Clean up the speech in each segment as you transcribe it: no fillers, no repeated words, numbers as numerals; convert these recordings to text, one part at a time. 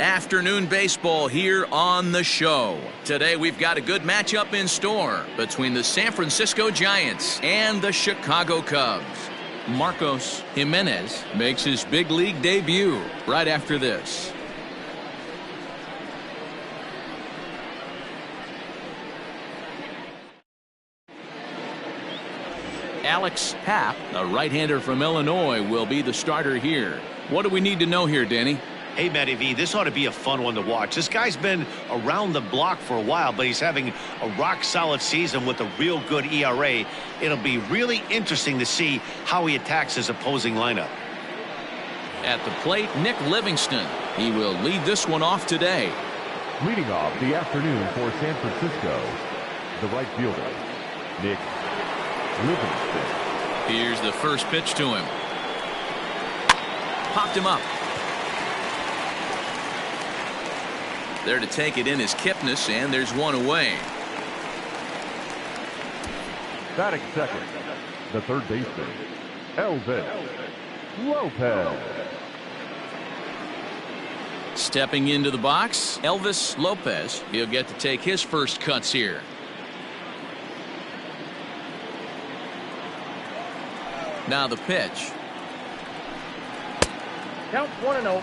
Afternoon baseball here on the show. Today we've got a good matchup in store between the San Francisco Giants and the Chicago Cubs. Marcos Jimenez makes his big league debut right after this. Alex Happ, a right-hander from Illinois, will be the starter here. What do we need to know here, Danny? Hey, Matty V, this ought to be a fun one to watch. This guy's been around the block for a while, but he's having a rock-solid season with a real good ERA. It'll be really interesting to see how he attacks his opposing lineup. At the plate, Nick Livingston. He will lead this one off today. Leading off the afternoon for San Francisco, the right fielder, Nick Livingston. Here's the first pitch to him. Popped him up. There to take it in is Kipnis, and there's one away. Batting second, the third baseman, Elvis Lopez. Stepping into the box, Elvis Lopez. He'll get to take his first cuts here. Now the pitch. Count 1-0.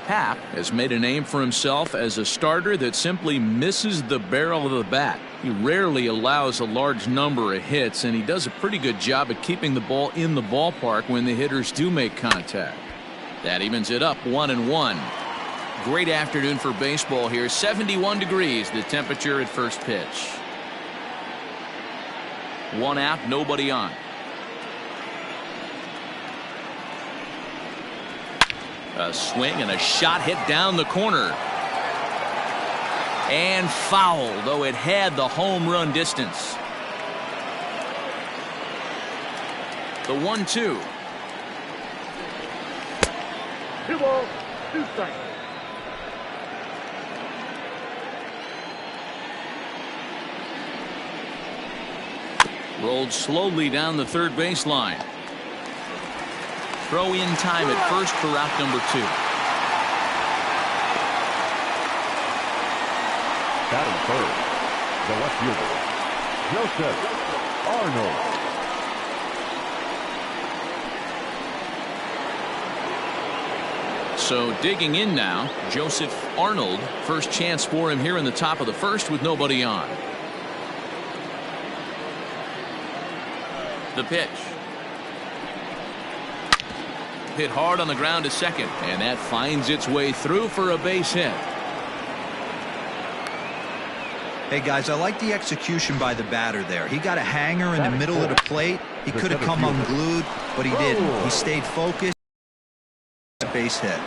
Happ has made a name for himself as a starter that simply misses the barrel of the bat. He rarely allows a large number of hits, and he does a pretty good job at keeping the ball in the ballpark when the hitters do make contact. That evens it up 1-1. Great afternoon for baseball here. 71 degrees the temperature at first pitch. One out, nobody on. A swing and a shot hit down the corner. And foul, though it had the home run distance. The 1-2. 2 balls, 2 strikes. Rolled slowly down the third baseline. Throw in time at first for out number 2. Batting third, the left fielder, Joseph Arnold. So digging in now, Joseph Arnold. First chance for him here in the top of the first with nobody on. The pitch. Hit hard on the ground to second, and that finds its way through for a base hit. Hey guys, I like the execution by the batter there. He got a hanger in the middle of the plate. He could have come unglued, but he didn't. He stayed focused. Base hit.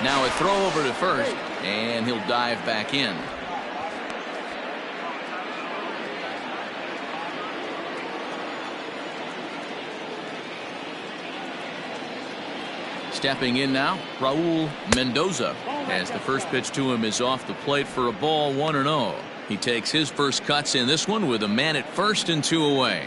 Now a throw over to first, and he'll dive back in. Stepping in now, Raul Mendoza, as the first pitch to him is off the plate for a ball, 1-0. He takes his first cuts in this one with a man at first and 2 away.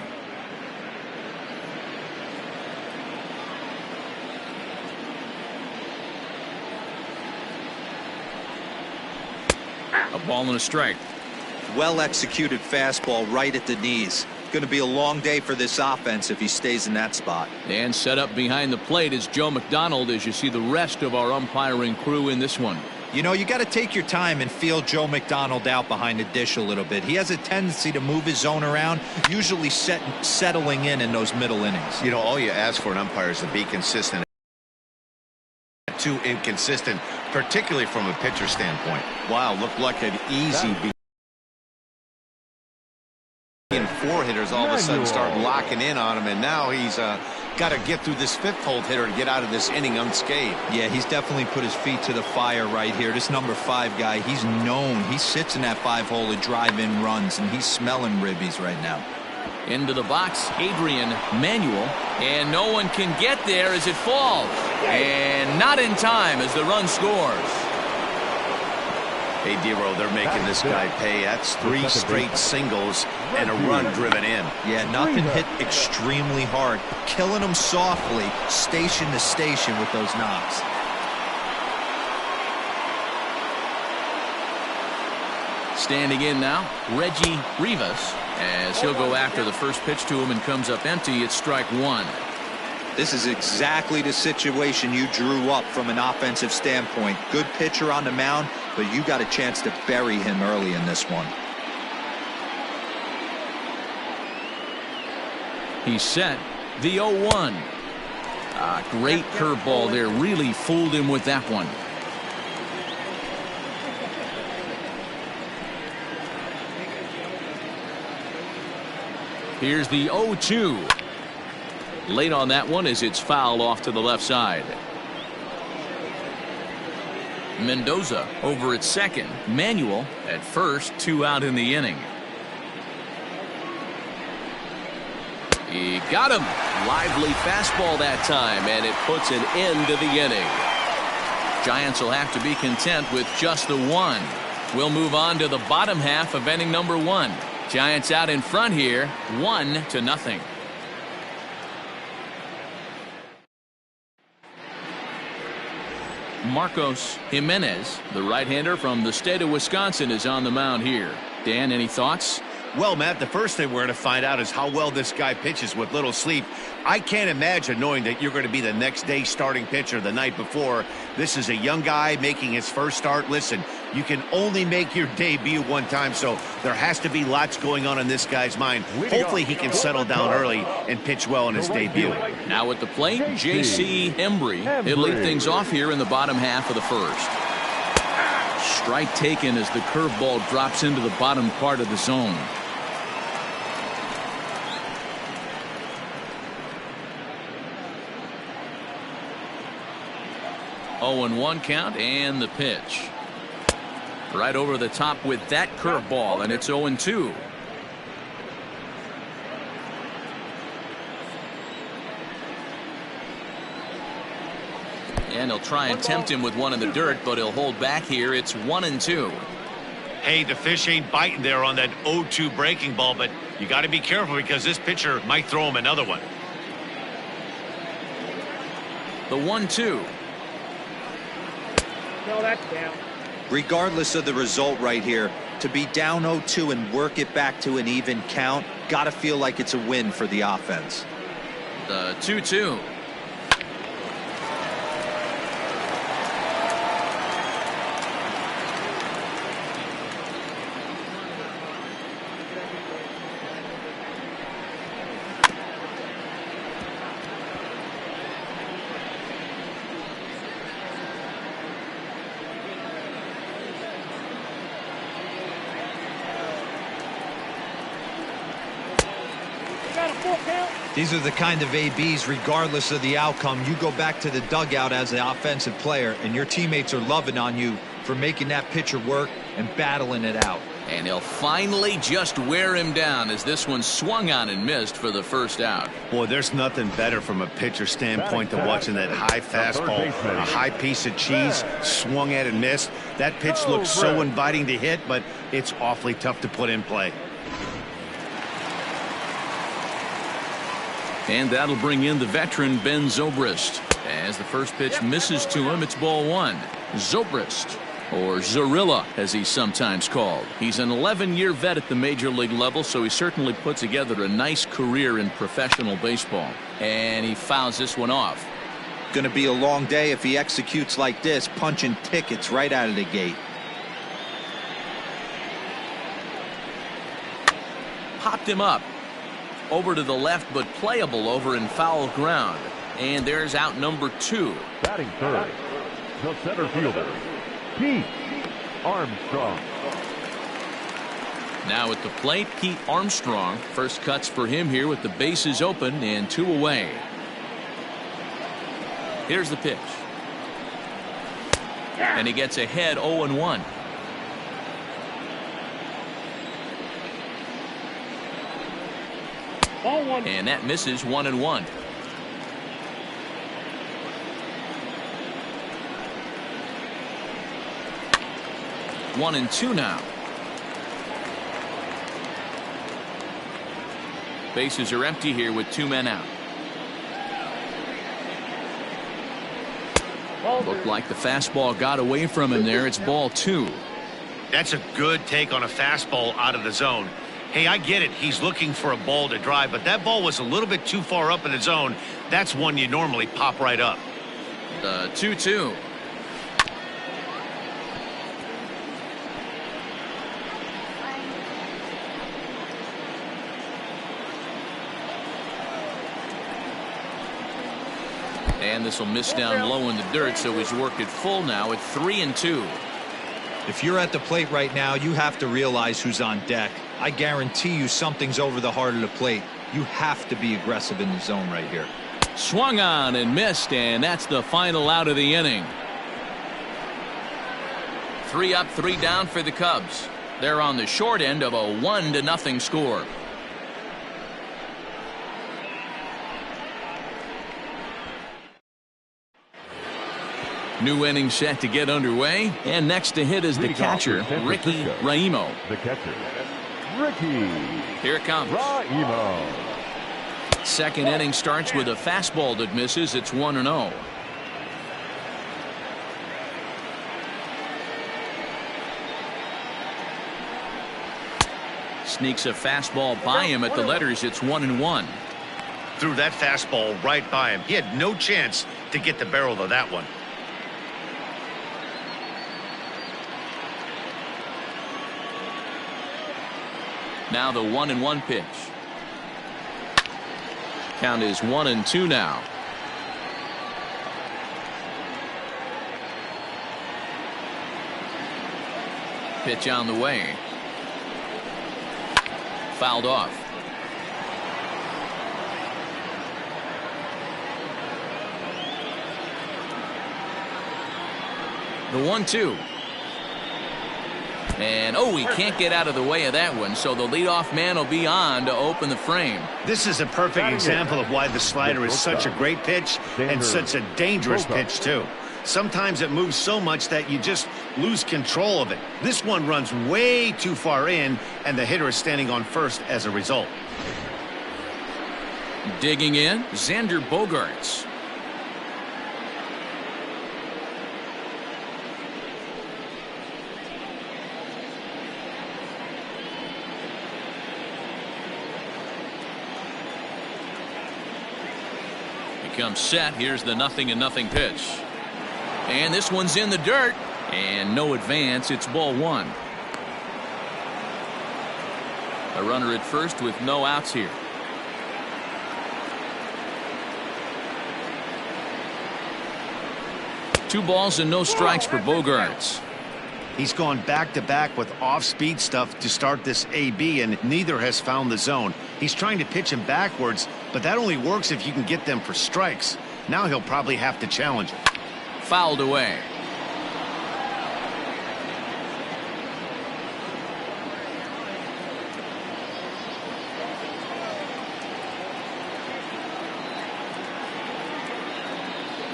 A ball and a strike. Well executed fastball right at the knees. Going to be a long day for this offense if he stays in that spot. And set up behind the plate is Joe McDonald as you see the rest of our umpiring crew in this one. You know, you got to take your time and feel Joe McDonald out behind the dish a little bit. He has a tendency to move his zone around, usually settling in those middle innings. You know, all you ask for an umpire is to be consistent. Too inconsistent, particularly from a pitcher standpoint. Wow, looked like an easy beat. And 4 hitters all of a sudden start locking in on him, and now he's got to get through this 5th-hole hitter to get out of this inning unscathed. Yeah, he's definitely put his feet to the fire right here. This number 5 guy, he's known. He sits in that 5-hole to drive in runs, and he's smelling ribbies right now. Into the box, Adrian Manuel, and no one can get there as it falls, and not in time as the run scores. Hey, Dero, they're making this guy pay. That's 3 straight singles and a run driven in. Yeah, nothing hit extremely hard. Killing them softly, station to station with those knocks. Standing in now, Reggie Rivas, as he'll go after the first pitch to him and comes up empty. It's strike one. This is exactly the situation you drew up from an offensive standpoint. Good pitcher on the mound, but you got a chance to bury him early in this one. He's set. The 0-1. Great curveball there. Really fooled him with that one. Here's the 0-2. Late on that one as it's fouled off to the left side. Mendoza over at second. Manuel at first. 2 out in the inning. He got him. Lively fastball that time, and it puts an end to the inning. Giants will have to be content with just the one. We'll move on to the bottom half of inning number 1. Giants out in front here, 1-0. Marcos Jimenez, the right-hander from the state of Wisconsin, is on the mound here. Dan, any thoughts? Well, Matt, the first thing we're going to find out is how well this guy pitches with little sleep. I can't imagine knowing that you're going to be the next day starting pitcher the night before. This is a young guy making his first start. Listen, you can only make your debut one time, so there has to be lots going on in this guy's mind. Hopefully he can settle down early and pitch well in his debut. Now at the plate, J.C. Embry. He'll lead things off here in the bottom half of the first. Strike taken as the curveball drops into the bottom part of the zone. Oh, and 1 count, and the pitch. Right over the top with that curveball, and it's 0-2. And he'll try and tempt him with one in the dirt, but he'll hold back here. It's 1-2. Hey, the fish ain't biting there on that 0-2 breaking ball, but you got to be careful because this pitcher might throw him another one. The 1-2. No, that's down. Regardless of the result right here, to be down 0-2 and work it back to an even count, got to feel like it's a win for the offense. The 2-2. These are the kind of ABs, regardless of the outcome, you go back to the dugout as an offensive player, and your teammates are loving on you for making that pitcher work and battling it out. And he'll finally just wear him down as this one swung on and missed for the first out. Boy, there's nothing better from a pitcher standpoint than watching that high fastball, a high piece of cheese, swung at and missed. That pitch looks so inviting to hit, but it's awfully tough to put in play. And that'll bring in the veteran Ben Zobrist. As the first pitch misses to him, it's ball 1. Zobrist, or Zorilla as he's sometimes called. He's an 11-year vet at the major league level, so he certainly put together a nice career in professional baseball. And he fouls this one off. Going to be a long day if he executes like this, punching tickets right out of the gate. Popped him up. Over to the left, but playable over in foul ground. And there's out number 2. Batting third, the center fielder, Pete Armstrong. Now at the plate, Pete Armstrong. First cuts for him here with the bases open and 2 away. Here's the pitch. And he gets ahead 0-1. And that misses 1-1. One and 2 now. Bases are empty here with 2 men out. Looked like the fastball got away from him there. It's ball 2. That's a good take on a fastball out of the zone. Hey, I get it. He's looking for a ball to drive, but that ball was a little bit too far up in the zone. That's one you normally pop right up. The 2-2. And this will miss down low in the dirt, so he's worked it full now at 3-2. If you're at the plate right now, you have to realize who's on deck. I guarantee you something's over the heart of the plate. You have to be aggressive in the zone right here. Swung on and missed, and that's the final out of the inning. 3 up, 3 down for the Cubs. They're on the short end of a 1-0 score. New inning set to get underway, and next to hit is the catcher, Ricky Raimo. The catcher, Ricky. Here it comes. Raimo. Second inning starts with a fastball that misses. It's 1-0. Sneaks a fastball by him at the letters. It's 1-1. Threw that fastball right by him. He had no chance to get the barrel of that one. Now the 1-1 pitch. Count is 1-2 now. Pitch on the way. Fouled off. The 1-2. And he can't get out of the way of that one, so the leadoff man will be on to open the frame. This is a perfect example of why the slider is such a great pitch and such a dangerous pitch too. Sometimes it moves so much that you just lose control of it. This one runs way too far in, and the hitter is standing on first as a result. Digging in, Xander Bogaerts. Comes set. Here's the 0-0 pitch, and this one's in the dirt, and no advance. It's ball 1. A runner at first with no outs here. Two balls and no strikes for Bogaerts. He's gone back-to-back with off-speed stuff to start this AB, and neither has found the zone. He's trying to pitch him backwards, but that only works if you can get them for strikes. Now he'll probably have to challenge it. Fouled away.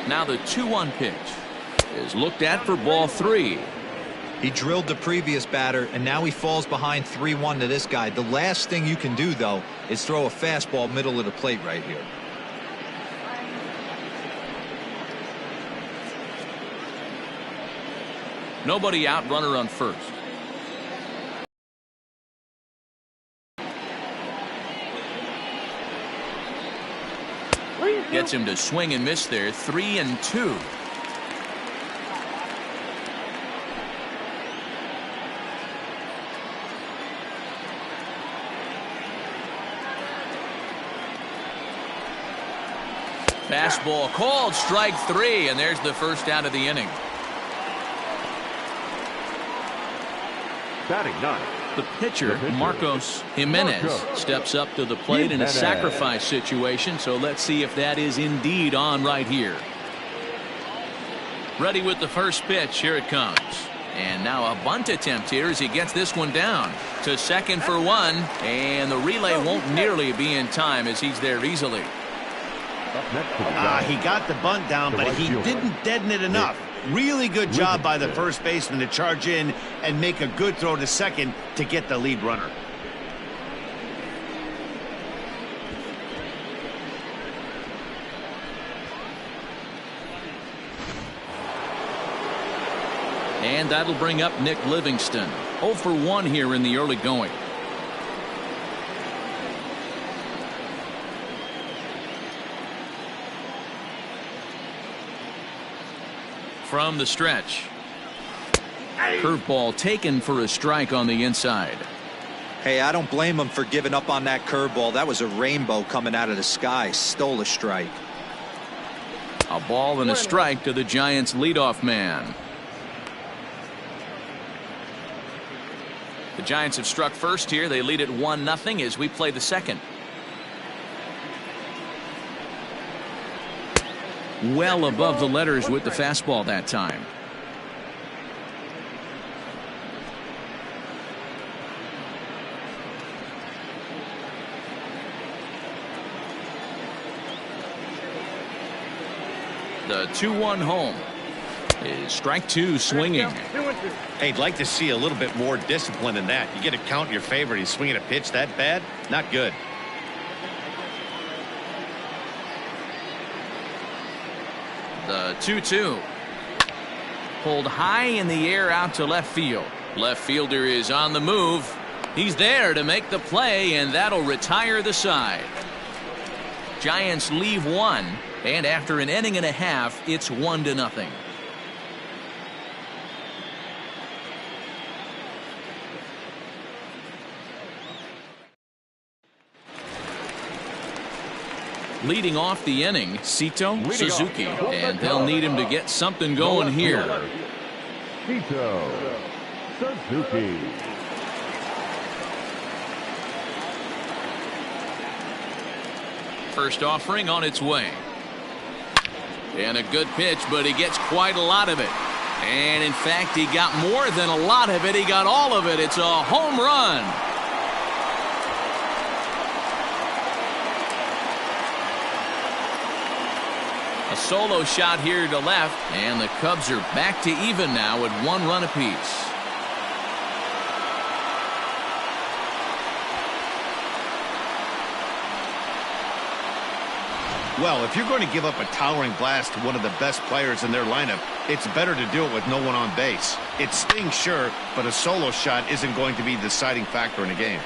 Now the 2-1 pitch is looked at for ball 3. He drilled the previous batter, and now he falls behind 3-1 to this guy. The last thing you can do, though, is throw a fastball middle of the plate right here. Nobody out, runner on first. Gets him to swing and miss there. 3-2. Fastball called, strike 3, and there's the first out of the inning. Batting 9. The pitcher, Marcos Jimenez, steps up to the plate in a sacrifice situation, so let's see if that is indeed on right here. Ready with the first pitch. Here it comes. And now a bunt attempt here as he gets this one down to second for 1, and the relay won't nearly be in time as he's there easily. He got the bunt down, but he didn't deaden it enough. Really good job by the first baseman to charge in and make a good throw to second to get the lead runner. And that'll bring up Nick Livingston. 0 for 1 here in the early going. From the stretch. Curveball taken for a strike on the inside. Hey, I don't blame him for giving up on that curveball. That was a rainbow coming out of the sky. Stole a strike. A ball and a strike to the Giants' leadoff man. The Giants have struck first here. They lead it 1-0 as we play the second. Well above the letters with the fastball that time. The 2-1 home is strike 2 swinging. Hey, I'd like to see a little bit more discipline in that. You get a count in your favor and he's swinging a pitch that bad. Not good. The 2-2. Pulled high in the air out to left field. Left fielder is on the move. He's there to make the play, and that'll retire the side. Giants leave 1, and after an inning and a half, it's 1-0. Leading off the inning, Sito Suzuki, and they'll need him to get something going here. Sito Suzuki. First offering on its way. And a good pitch, but he gets quite a lot of it. And in fact, he got more than a lot of it. He got all of it. It's a home run. A solo shot here to left, and the Cubs are back to even now at 1 run apiece. Well, if you're going to give up a towering blast to one of the best players in their lineup, it's better to do it with no one on base. It stings, sure, but a solo shot isn't going to be the deciding factor in a game.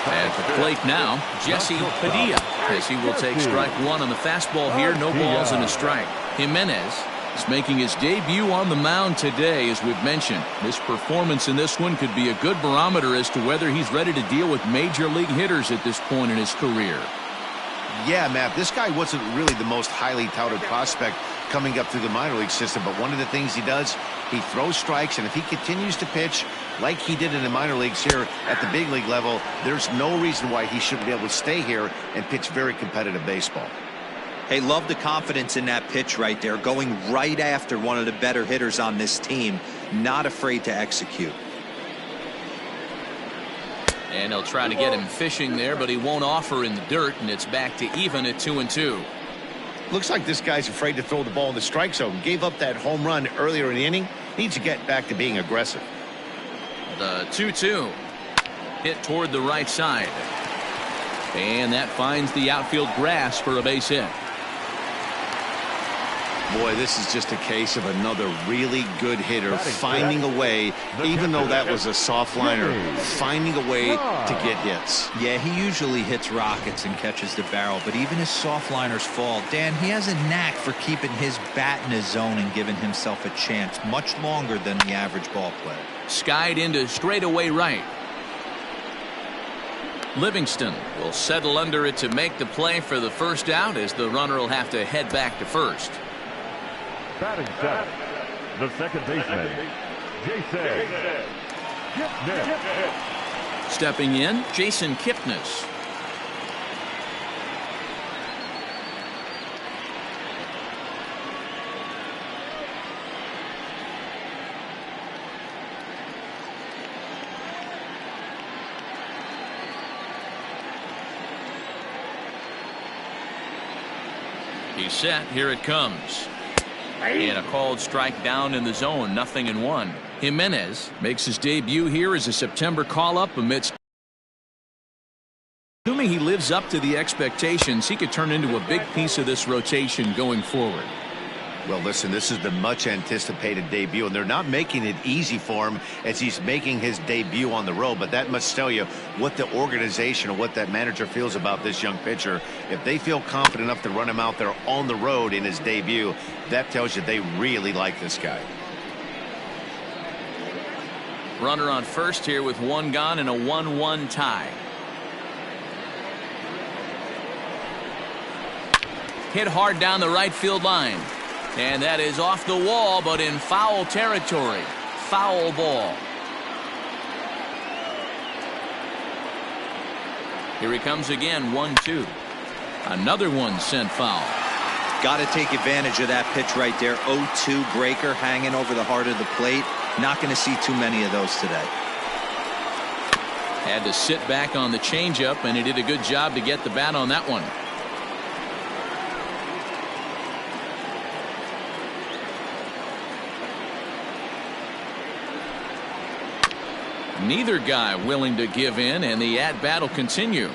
At the plate now, Jesse Padilla, as he will take strike 1 on the fastball here. No balls and a strike. Jimenez is making his debut on the mound today, as we've mentioned. This performance in this one could be a good barometer as to whether he's ready to deal with major league hitters at this point in his career. Yeah, Matt, this guy wasn't really the most highly touted prospect coming up through the minor league system, but one of the things he does, he throws strikes, and if he continues to pitch like he did in the minor leagues here at the big league level, there's no reason why he shouldn't be able to stay here and pitch very competitive baseball. Hey, love the confidence in that pitch right there, going right after one of the better hitters on this team, not afraid to execute. And he'll try to get him fishing there, but he won't offer in the dirt, and it's back to even at 2-2. Looks like this guy's afraid to throw the ball in the strike zone. Gave up that home run earlier in the inning. Needs to get back to being aggressive. The 2-2 hit toward the right side, and that finds the outfield grass for a base hit. Boy, this is just a case of another really good hitter finding a way, even though that was a soft liner, finding a way to get hits. Yeah, he usually hits rockets and catches the barrel, but even his soft liners fall. Dan, he has a knack for keeping his bat in his zone and giving himself a chance much longer than the average ball player. Skied into straightaway right. Livingston will settle under it to make the play for the first out, as the runner will have to head back to first. Batting seventh, the second baseman, Jason Kipnis. Stepping in, Jason Kipnis. He's set. Here it comes. And a called strike down in the zone. 0-1. Jimenez makes his debut here as a September call-up amidst assuming he lives up to the expectations, he could turn into a big piece of this rotation going forward. Well, listen, this is the much anticipated debut, and they're not making it easy for him as he's making his debut on the road. But that must tell you what the organization or what that manager feels about this young pitcher. If they feel confident enough to run him out there on the road in his debut, that tells you they really like this guy. Runner on first here with one gone and a 1-1 tie. Hit hard down the right field line. And that is off the wall, but in foul territory. Foul ball. Here he comes again, 1-2. Another one sent foul. Got to take advantage of that pitch right there. 0-2 breaker hanging over the heart of the plate. Not going to see too many of those today. Had to sit back on the changeup, and he did a good job to get the bat on that one. Neither guy willing to give in, and the at-bat will continue.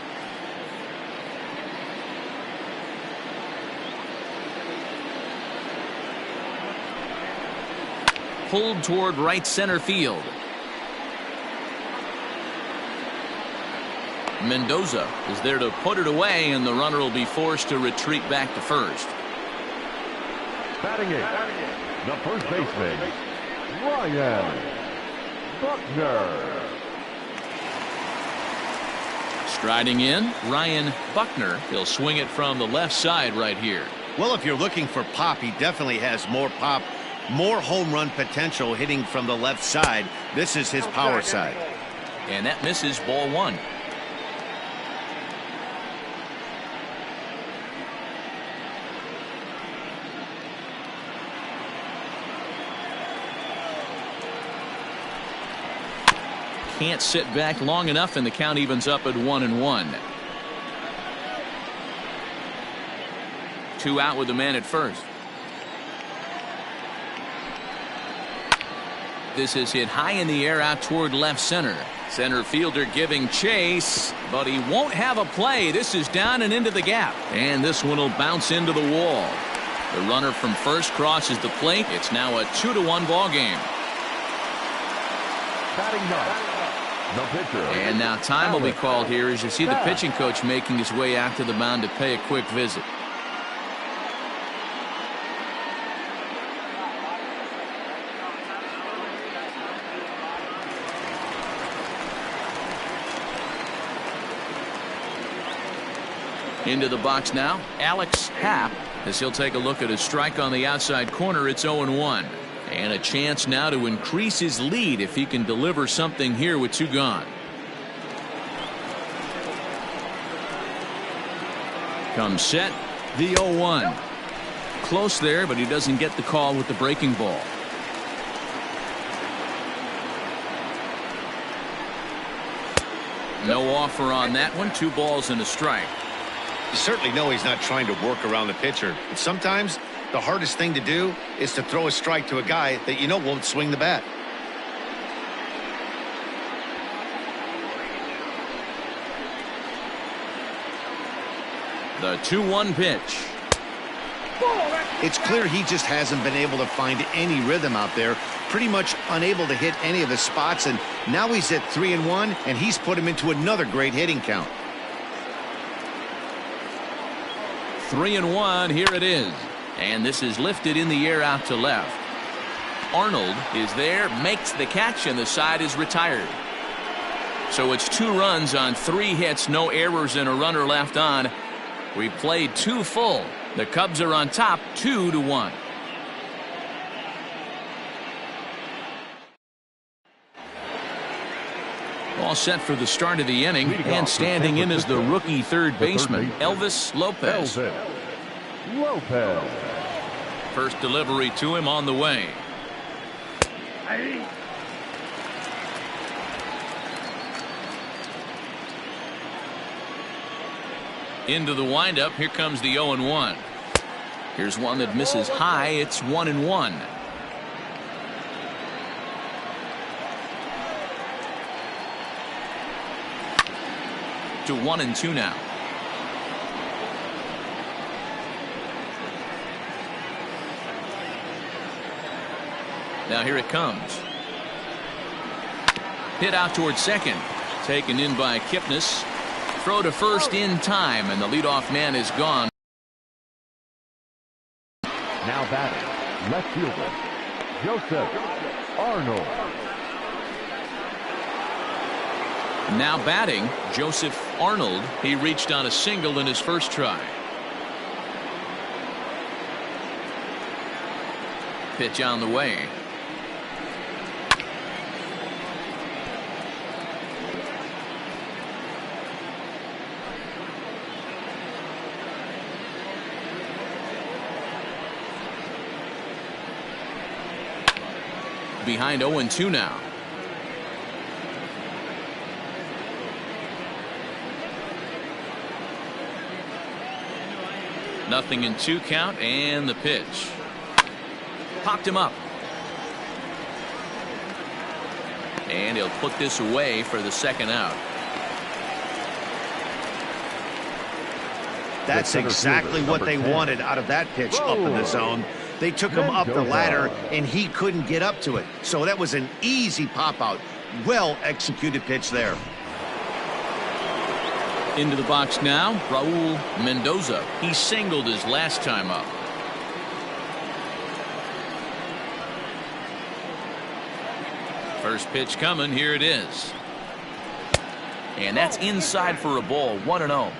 Pulled toward right center field. Mendoza is there to put it away, and the runner will be forced to retreat back to first. Batting eighth, the first baseman, Ryan Buckner. Striding in, Ryan Buckner. He'll swing it from the left side right here. Well, if you're looking for pop, he definitely has more pop, more home run potential hitting from the left side. This is his power side. And that misses, ball one. Can't sit back long enough, and the count evens up at 1-1. 2 out with the man at first. This is hit high in the air out toward left center. Center fielder giving chase, but he won't have a play. This is down and into the gap, and this one will bounce into the wall. The runner from first crosses the plate. It's now a 2-1 ball game. Batting ninth, the pitcher. And now time will be called here as you see the pitching coach making his way out to the mound to pay a quick visit. Into the box now, Alex Happ, as he'll take a look at a strike on the outside corner. It's 0-1. And a chance now to increase his lead if he can deliver something here with 2 gone. Comes set, the 0-1. Close there, but he doesn't get the call with the breaking ball. No offer on that one. 2 balls and a strike. You certainly know he's not trying to work around the pitcher. But sometimes the hardest thing to do is to throw a strike to a guy that you know won't swing the bat. The 2-1 pitch. It's clear he just hasn't been able to find any rhythm out there. Pretty much unable to hit any of his spots, and now he's at 3-1, and he's put him into another great hitting count. 3-1, here it is. And this is lifted in the air out to left. Arnold is there, makes the catch, and the side is retired. So it's 2 runs on 3 hits, no errors, and a runner left on. We played 2 full. The Cubs are on top, 2-1. All set for the start of the inning, and standing in is the rookie third baseman, Elvis Lopez. First delivery to him on the way. Into the windup. Here comes the 0-1. Here's one that misses high. It's 1-1. to 1-2 now. Now here it comes. Hit out towards second. Taken in by Kipnis. Throw to first in time, and the leadoff man is gone. Now batting, left fielder, Joseph Arnold. Now batting, Joseph Arnold. He reached on a single in his first try. Pitch on the way. Behind 0-2 now. Nothing in 2 count, and the pitch. Popped him up. And he'll put this away for the second out. That's exactly what they wanted out of that pitch up in the zone. They took him up the ladder, and he couldn't get up to it. So that was an easy pop-out. Well-executed pitch there. Into the box now, Raul Mendoza. He singled his last time up. First pitch coming. Here it is. And that's inside for a ball. 1-0.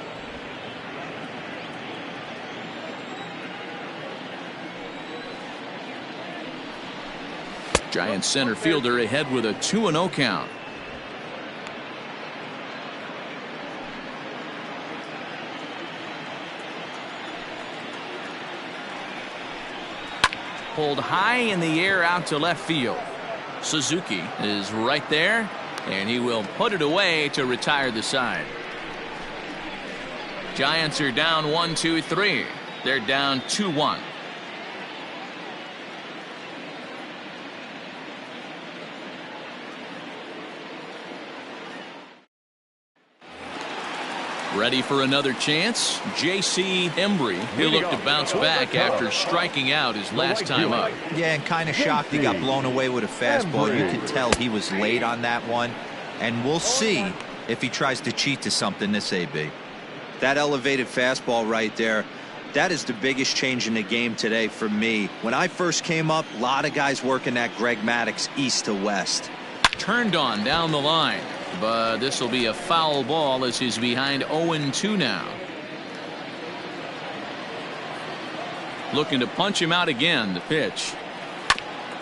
Giants center fielder ahead with a 2-0 count. Pulled high in the air out to left field. Suzuki is right there, and he will put it away to retire the side. Giants are down 1-2-3. They're down 2-1. Ready for another chance? J.C. Embry. He'll look to bounce back after striking out his last time up. Yeah, and kind of shocked he got blown away with a fastball. You could tell he was late on that one. And we'll see if he tries to cheat to something this AB. That elevated fastball right there, that is the biggest change in the game today for me. When I first came up, a lot of guys working that Greg Maddux east to west. Turned on down the line. But this will be a foul ball as he's behind 0-2 now. Looking to punch him out again. The pitch.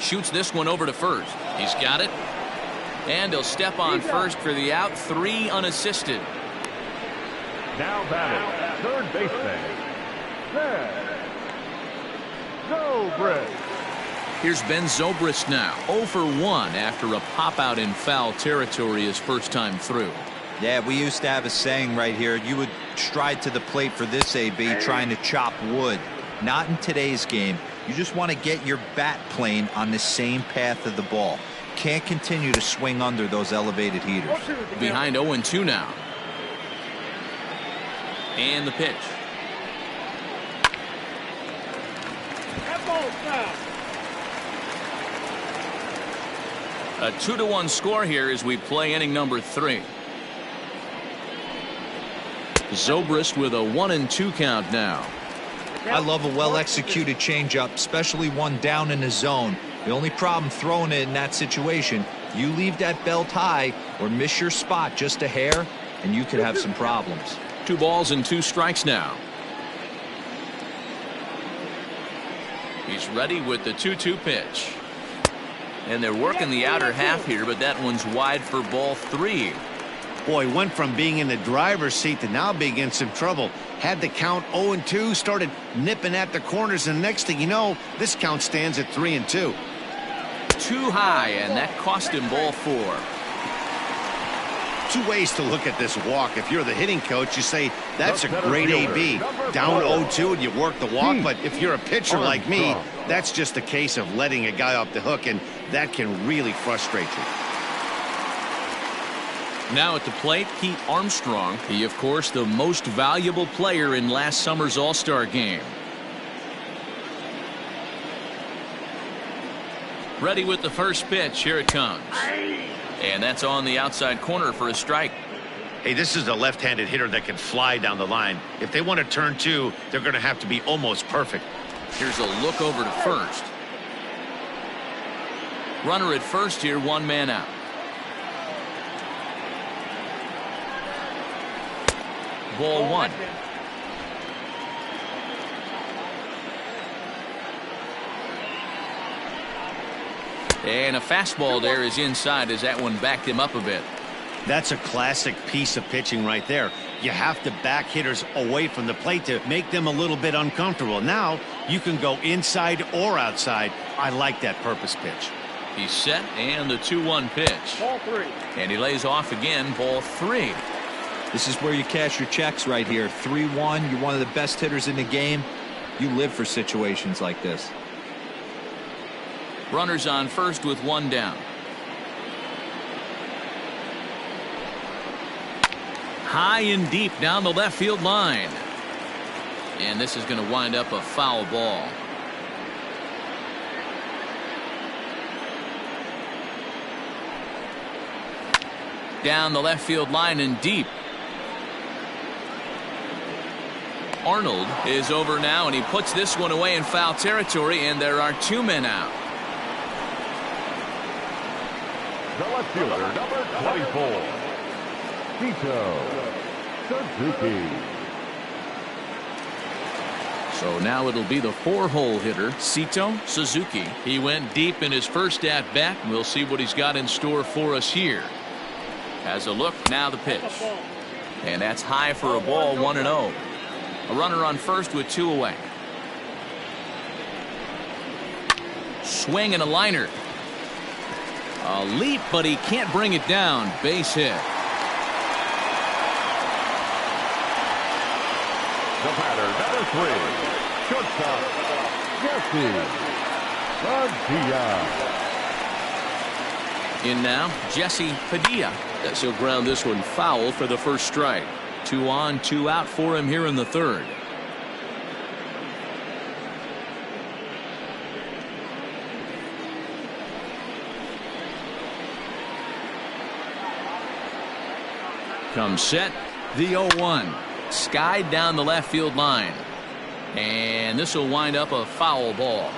Shoots this one over to first. He's got it. And he'll step on first for the out. 3 unassisted. Now batting, third baseman, Zobrist. Here's Ben Zobrist now. 0 for 1 after a pop out in foul territory his first time through. Yeah, we used to have a saying right here. You would stride to the plate for this AB trying to chop wood. Not in today's game. You just want to get your bat plane on the same path of the ball. Can't continue to swing under those elevated heaters. Behind 0-2 now. And the pitch. That ball's foul. A 2-1 score here as we play inning number 3. Zobrist with a 1-2 count now. I love a well-executed changeup, especially one down in the zone. The only problem throwing it in that situation, you leave that belt high or miss your spot just a hair, and you could have some problems. 2 balls and 2 strikes now. He's ready with the 2-2 pitch. And they're working the outer half here, but that one's wide for ball 3. Boy, went from being in the driver's seat to now being in some trouble. Had the count 0-2, started nipping at the corners, and next thing you know, this count stands at 3-2. Too high, and that cost him ball 4. 2 ways to look at this walk. If you're the hitting coach, you say, that's a great AB. Down 0-2 and you work the walk, but if you're a pitcher like me, that's just a case of letting a guy off the hook, and that can really frustrate you. Now at the plate, Pete Armstrong. He, of course, the most valuable player in last summer's All-Star game. Ready with the first pitch. Here it comes. And that's on the outside corner for a strike. Hey, this is a left-handed hitter that can fly down the line. If they want to turn two, they're going to have to be almost perfect. Here's a look over to first. Runner at first here, one man out. Ball one. And a fastball there is inside as that one backed him up a bit. That's a classic piece of pitching right there. You have to back hitters away from the plate to make them a little bit uncomfortable. Now you can go inside or outside. I like that purpose pitch. He's set, and the 2-1 pitch. Ball three. And he lays off again, ball three. This is where you cash your checks right here. 3-1. You're one of the best hitters in the game. You live for situations like this. Runners on first with one down. High and deep down the left field line. And this is going to wind up a foul ball. Down the left field line and deep. Arnold is over now, and he puts this one away in foul territory, and there are two men out. The left fielder, number 24, Tito Suzuki. So now it'll be the 4-hole hitter, Sito Suzuki. He went deep in his first at-bat. We'll see what he's got in store for us here. Has a look, now the pitch. And that's high for a ball, 1-0. A runner on first with two away. Swing and a liner. A leap, but he can't bring it down. Base hit. The batter, number 3, shortstop, Jesse Padilla. In now, Jesse Padilla. As he'll ground this one foul for the first strike. 2 on, 2 out for him here in the third. Comes set, the 0-1. Skied down the left field line. And this will wind up a foul ball.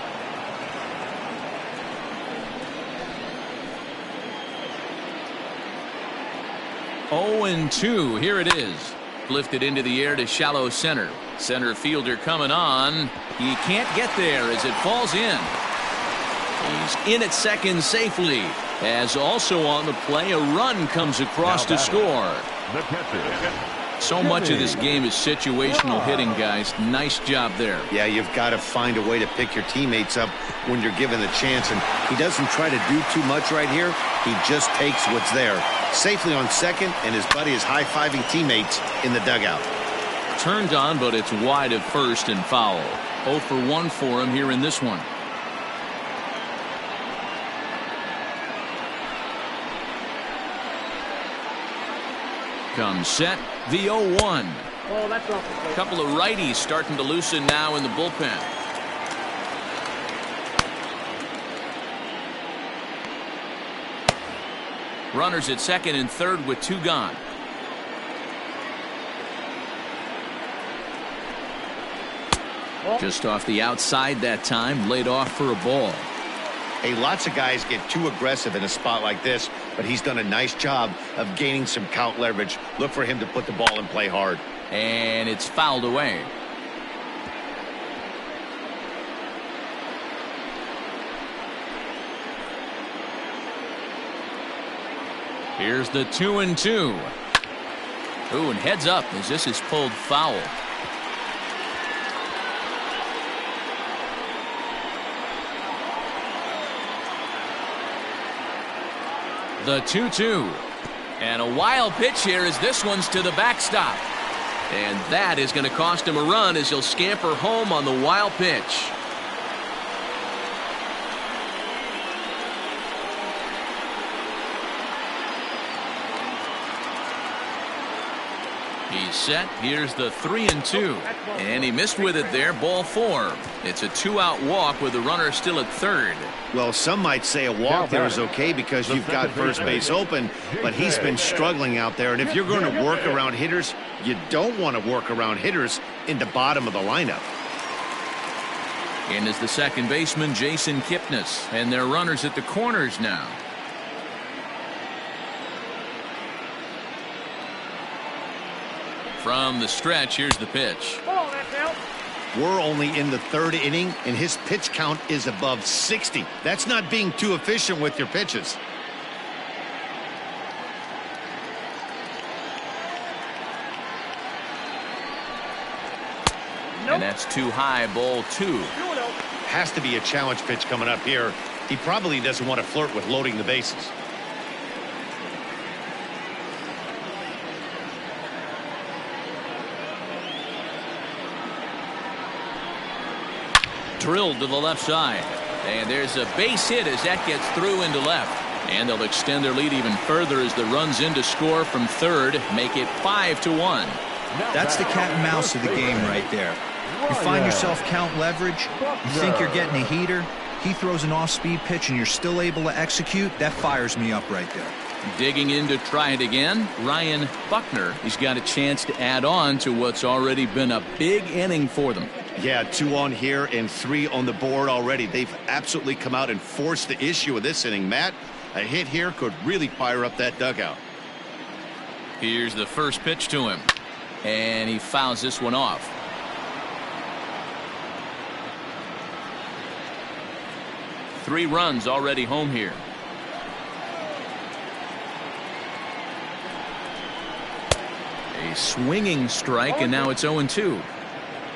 Oh and 2. Here it is. Lifted into the air to shallow center. Center fielder coming on. He can't get there as it falls in. He's in at second safely. As also on the play, a run comes across to score. The catcher. So much of this game is situational hitting, guys. Nice job there. Yeah, you've got to find a way to pick your teammates up when you're given the chance. And he doesn't try to do too much right here. He just takes what's there. Safely on second, and his buddy is high-fiving teammates in the dugout. Turned on, but it's wide of first and foul. 0 for 1 for him here in this one. Comes set, the 0-1. Oh, that's off the plate. A couple of righties starting to loosen now in the bullpen. Runners at second and third with 2 gone. Just off the outside that time, laid off for a ball. Hey, lots of guys get too aggressive in a spot like this, but he's done a nice job of gaining some count leverage. Look for him to put the ball in play hard. And it's fouled away. Here's the 2-2. Ooh, and heads up as this is pulled foul. The 2-2. And a wild pitch here as this one's to the backstop. And that is going to cost him a run as he'll scamper home on the wild pitch. He's set. Here's the 3-2. And he missed with it there. Ball 4. It's a 2-out walk with the runner still at third. Well, some might say a walk there is okay because you've got first base open, but he's been struggling out there. And if you're going to work around hitters, you don't want to work around hitters in the bottom of the lineup. In is the second baseman, Jason Kipnis. And their runners at the corners now. From the stretch, here's the pitch. We're only in the third inning, and his pitch count is above 60. That's not being too efficient with your pitches. And that's too high, ball 2. Has to be a challenge pitch coming up here. He probably doesn't want to flirt with loading the bases. Drilled to the left side. And there's a base hit as that gets through into left. And they'll extend their lead even further as the runs in to score from third, make it 5-1. That's the cat and mouse of the game right there. You find yourself count leverage, you think you're getting a heater, he throws an off-speed pitch and you're still able to execute. That fires me up right there. Digging in to try it again, Ryan Buckner. He's got a chance to add on to what's already been a big inning for them. Yeah, 2 on here and 3 on the board already. They've absolutely come out and forced the issue of this inning, Matt. A hit here could really fire up that dugout. Here's the first pitch to him. And he fouls this one off. Three runs already home here. A swinging strike, and now it's 0-2.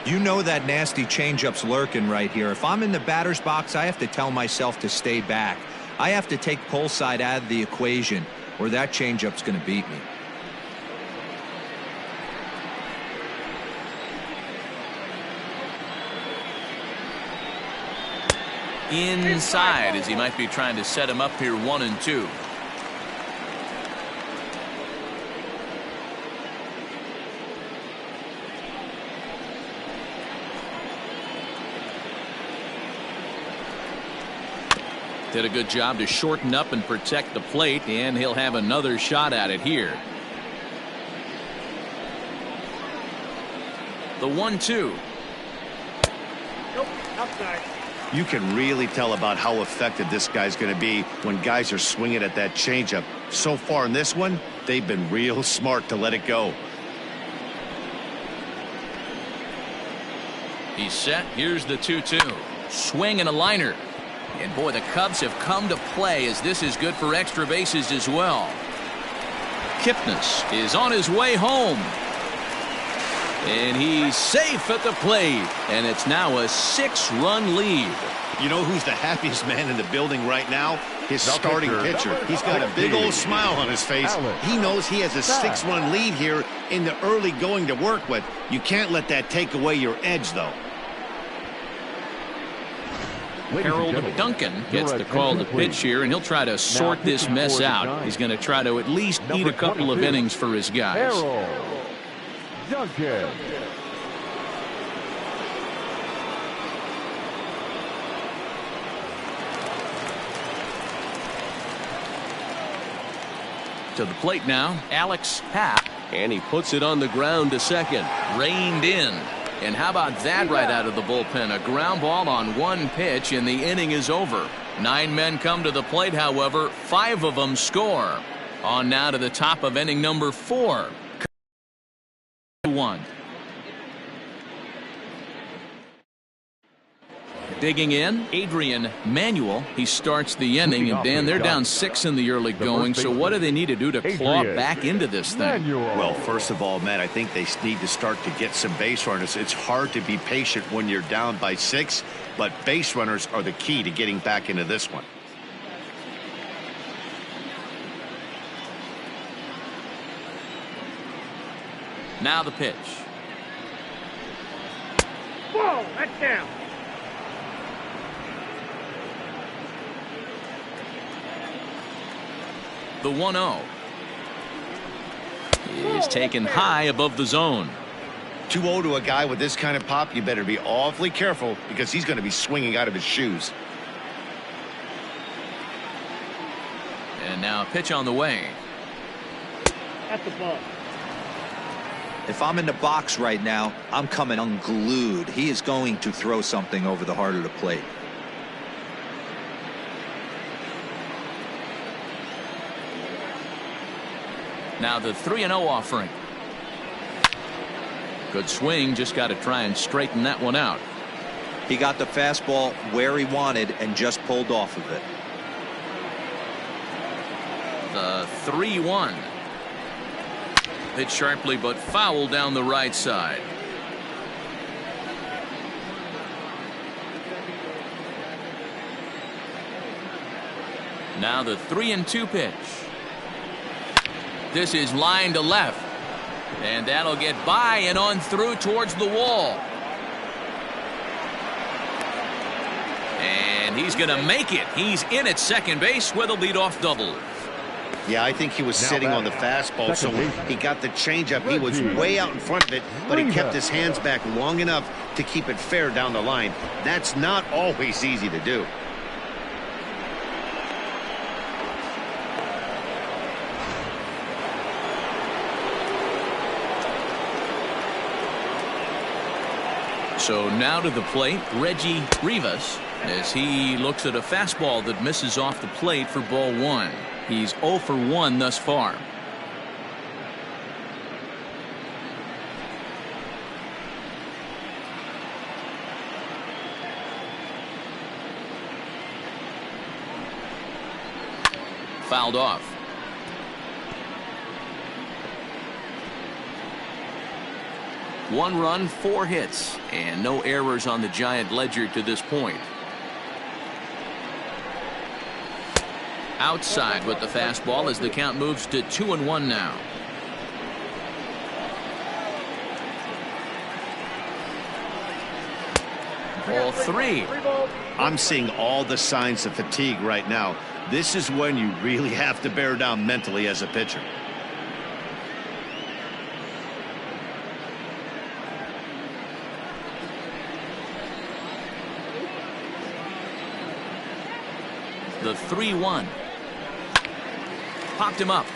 You know that nasty changeup's lurking right here. If I'm in the batter's box, I have to tell myself to stay back. I have to take pull side out of the equation, or that changeup's going to beat me. Inside, as he might be trying to set him up here 1-2. Did a good job to shorten up and protect the plate, and he'll have another shot at it here. The 1-2. Nope, outside. You can really tell about how effective this guy's going to be when guys are swinging at that changeup. So far in this one, they've been real smart to let it go. He's set. Here's the 2-2. Swing and a liner. And boy, the Cubs have come to play as this is good for extra bases as well. Kipnis is on his way home. And he's safe at the plate. And it's now a 6-run lead. You know who's the happiest man in the building right now? His starting pitcher. He's got a big old smile on his face. He knows he has a 6-run lead here in the early going to work with. You can't let that take away your edge, though. Harold Duncan gets the call to pitch here, and he'll try to sort this mess out. He's going to try to at least eat a couple of innings for his guys. Harold Duncan. To the plate now, Alex Papp. And he puts it on the ground to second. Reined in. And how about that right out of the bullpen? A ground ball on one pitch, and the inning is over. 9 men come to the plate, however. 5 of them score. On now to the top of inning number 4. 1. Digging in, Adrian Manuel. He starts the inning, and Dan, they're down 6 in the early going. So what do they need to do to claw back into this thing? Well, first of all, Matt, I think they need to start to get some base runners. It's hard to be patient when you're down by 6, but base runners are the key to getting back into this one. Now the pitch. Whoa, that's down. The 1-0. is taken high above the zone. 2-0 to a guy with this kind of pop. You better be awfully careful because he's going to be swinging out of his shoes. And now a pitch on the way. That's the ball. If I'm in the box right now, I'm coming unglued. He is going to throw something over the heart of the plate. Now the 3-0 offering. Good swing, just got to try and straighten that one out. He got the fastball where he wanted and just pulled off of it. The 3-1. Hit sharply but foul down the right side. Now the 3-2 pitch. This is line to left. And that'll get by and on through towards the wall. And he's going to make it. He's in at second base with a leadoff double. Yeah, I think he was sitting on the fastball, so he got the changeup. He was way out in front of it, but he kept his hands back long enough to keep it fair down the line. That's not always easy to do. So now to the plate, Reggie Rivas, as he looks at a fastball that misses off the plate for ball 1. He's 0 for 1 thus far. Fouled off. One run, 4 hits, and no errors on the Giant ledger to this point. Outside with the fastball as the count moves to 2-1 now. Ball 3. I'm seeing all the signs of fatigue right now. This is when you really have to bear down mentally as a pitcher. The 3-1. Popped him up.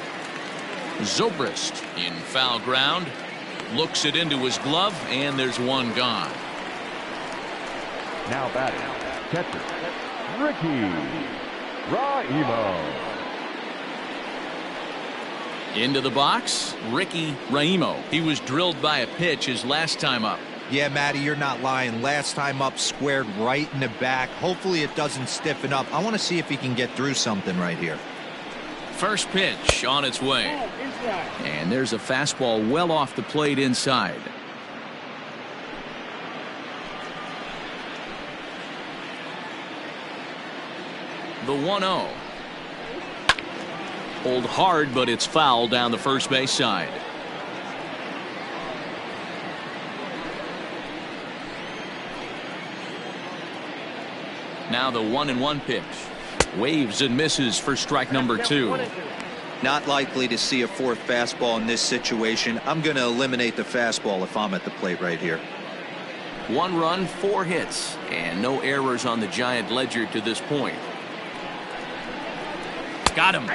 Zobrist in foul ground. Looks it into his glove, and there's one gone. Now batting, catcher, Ricky Raimo. Into the box, Ricky Raimo. He was drilled by a pitch his last time up. Yeah, Matty, you're not lying. Last time up, squared right in the back. Hopefully it doesn't stiffen up. I want to see if he can get through something right here. First pitch on its way. And there's a fastball well off the plate inside. The 1-0. Hold hard, but it's foul down the first base side. Now the 1-1 pitch. Waves and misses for strike number 2. Not likely to see a fourth fastball in this situation. I'm going to eliminate the fastball if I'm at the plate right here. 1 run, 4 hits, and no errors on the Giant ledger to this point. Got him.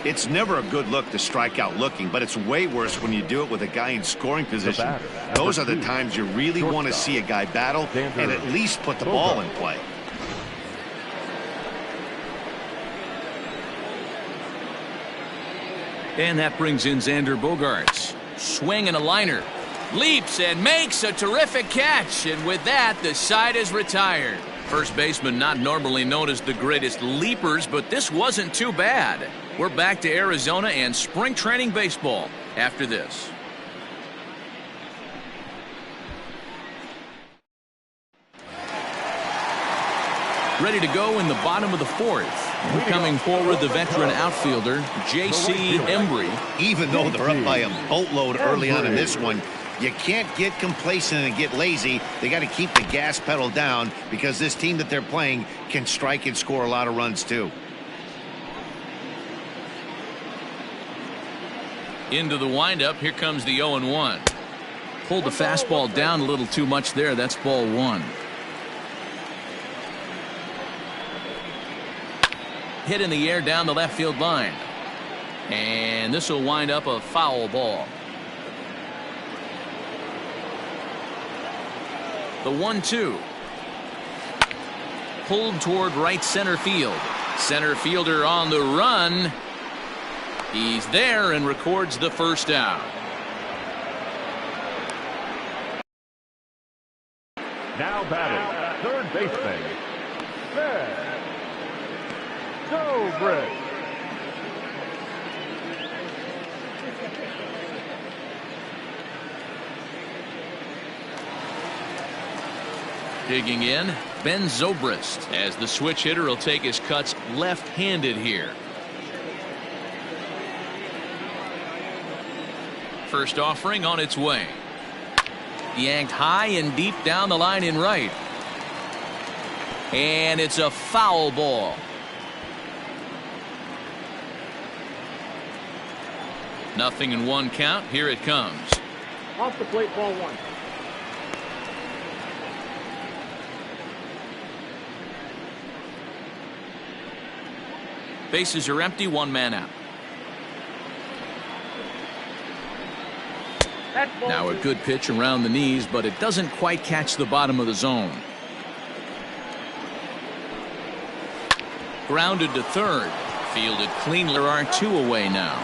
It's never a good look to strike out looking, but it's way worse when you do it with a guy in scoring position. Those are the times you really want to see a guy battle and at least put the ball in play. And that brings in Xander Bogaerts. Swing and a liner. Leaps and makes a terrific catch. And with that, the side is retired. First baseman not normally known as the greatest leapers, but this wasn't too bad. We're back to Arizona and spring training baseball after this. Ready to go in the bottom of the 4th. And coming forward, the veteran outfielder, J.C. Embry. Even though they're up by a boatload early on in this one, you can't get complacent and get lazy. They got to keep the gas pedal down because this team that they're playing can strike and score a lot of runs too. Into the windup. Here comes the 0-1. Pulled the fastball down a little too much there. That's ball one. Hit in the air down the left field line. And this will wind up a foul ball. The 1-2. Pulled toward right center field. Center fielder on the run. He's there and records the first out. Now batting, third baseman, Ben Zobrist. Digging in, Ben Zobrist, as the switch hitter will take his cuts left-handed here. First offering on its way. Yanked high and deep down the line in right. And it's a foul ball. Nothing in one count. Here it comes. Off the plate, ball one. Bases are empty, one man out. Now a good pitch around the knees, but it doesn't quite catch the bottom of the zone. Grounded to third. Fielded clean. There are two away now.